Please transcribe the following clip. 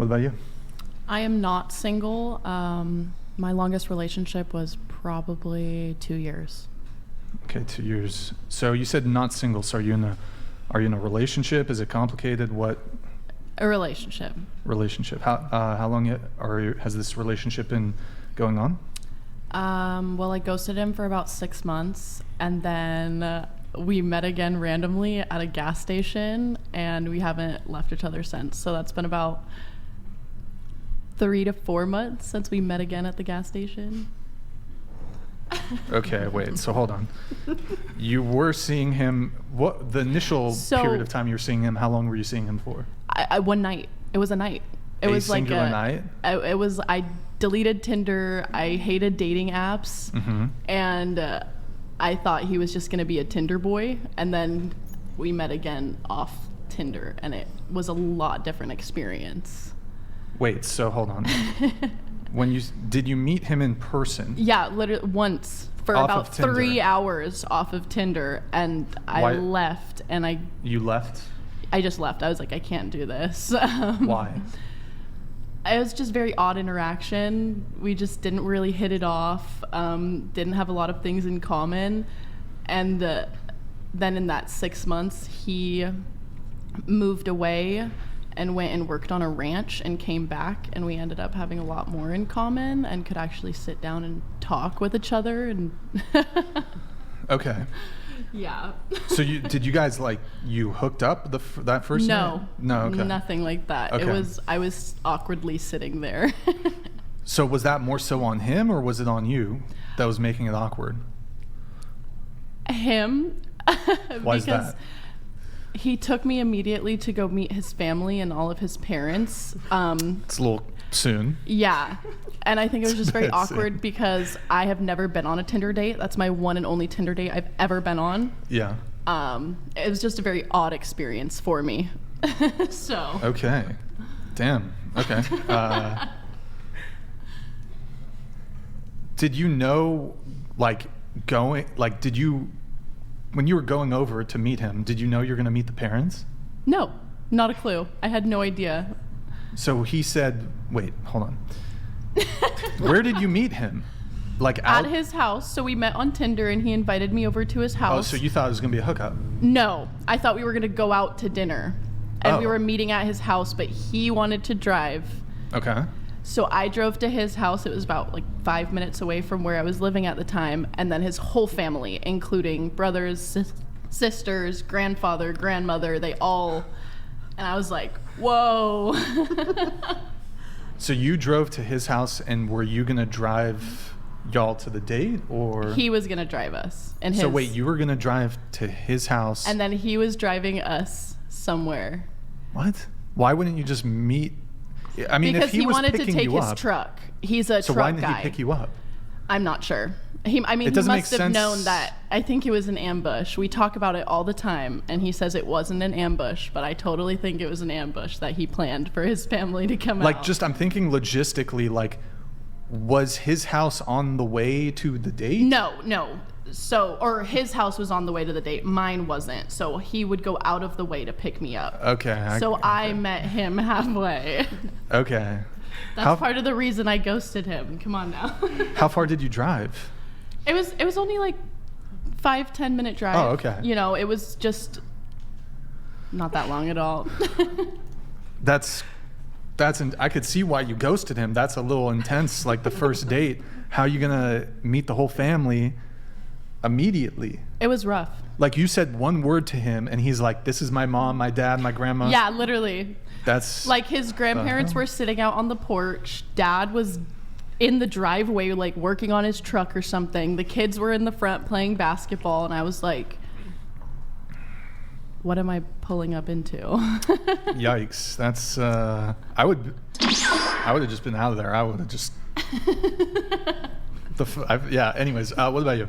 What about you? I am not single. My longest relationship was probably 2 years. Okay, 2 years. So you said not single. So are you in a relationship? Is it complicated? What A relationship. relationship? How long has this relationship been going on? Well, I ghosted him for about 6 months, and then we met again randomly at a gas station, and we haven't left each other since. So that's been about 3 to 4 months since we met again at the gas station. Okay, wait. So hold on. You were seeing him. What the initial period of time you were seeing him? How long were you seeing him for? One night. It was a night. It was like singular night. I deleted Tinder. I hated dating apps, and I thought he was just gonna be a Tinder boy. And then we met again off Tinder, and it was a lot different experience. Wait. So hold on. Did you meet him in person? Yeah, literally once for Off about of Tinder. 3 hours off of Tinder, and I left, and You left? I just left. I was like, I can't do this. Why? It was just very odd interaction. We just didn't really hit it off. Didn't have a lot of things in common, and then in that 6 months, he moved away and went and worked on a ranch and came back, and we ended up having a lot more in common and could actually sit down and talk with each other. And Okay. yeah. So did you guys you hooked up that first night? No. Okay. Nothing like that. Okay. I was awkwardly sitting there. So was that more so on him, or was it on you that was making it awkward? Him. Why is that? He took me immediately to go meet his family and all of his parents. It's a little soon. Yeah. And I think it was just very That's awkward it. because I have never been on a Tinder date. That's my one and only Tinder date I've ever been on. Yeah. It was just a very odd experience for me. So. Okay. Damn. Okay. Did you know, when you were going over to meet him, did you know you were going to meet the parents? No, not a clue. I had no idea. So he said, wait, hold on. Where did you meet him? At his house. So we met on Tinder, and he invited me over to his house. Oh, so you thought it was going to be a hookup? No, I thought we were going to go out to dinner. And we Oh. were meeting at his house, but he wanted to drive. Okay. So I drove to his house. It was about 5 minutes away from where I was living at the time. And then his whole family, including brothers, sisters, grandfather, grandmother, they all. And I was like, whoa. So you drove to his house, and were you going to drive y'all to the date, or? He was going to drive us. So wait, you were going to drive to his house. And then he was driving us somewhere. What? Why wouldn't you just meet? I mean, Because if he was wanted to picking take you his up, truck. He's a so truck why didn't guy. he pick you up? I'm not sure. He It must doesn't make have sense. known that. I think it was an ambush. We talk about it all the time, and he says it wasn't an ambush, but I totally think it was an ambush that he planned for his family to come out. I'm thinking logistically, was his house on the way to the date? No. So, or his house was on the way to the date. Mine wasn't. So he would go out of the way to pick me up. Okay. I met him halfway. Okay. That's part of the reason I ghosted him. Come on now. How far did you drive? It was only 5-10 minute drive. Oh, okay. It was just not that long at all. I could see why you ghosted him. That's a little intense, the first date. How are you gonna meet the whole family immediately? It was rough. You said one word to him, and he's like, "This is my mom, my dad, my grandma." Yeah, literally. That's his grandparents were sitting out on the porch. Dad was in the driveway, working on his truck or something. The kids were in the front playing basketball, and I was like, what am I pulling up into? Yikes. That's I would have just been out of there. I would have just yeah, anyways, what about you?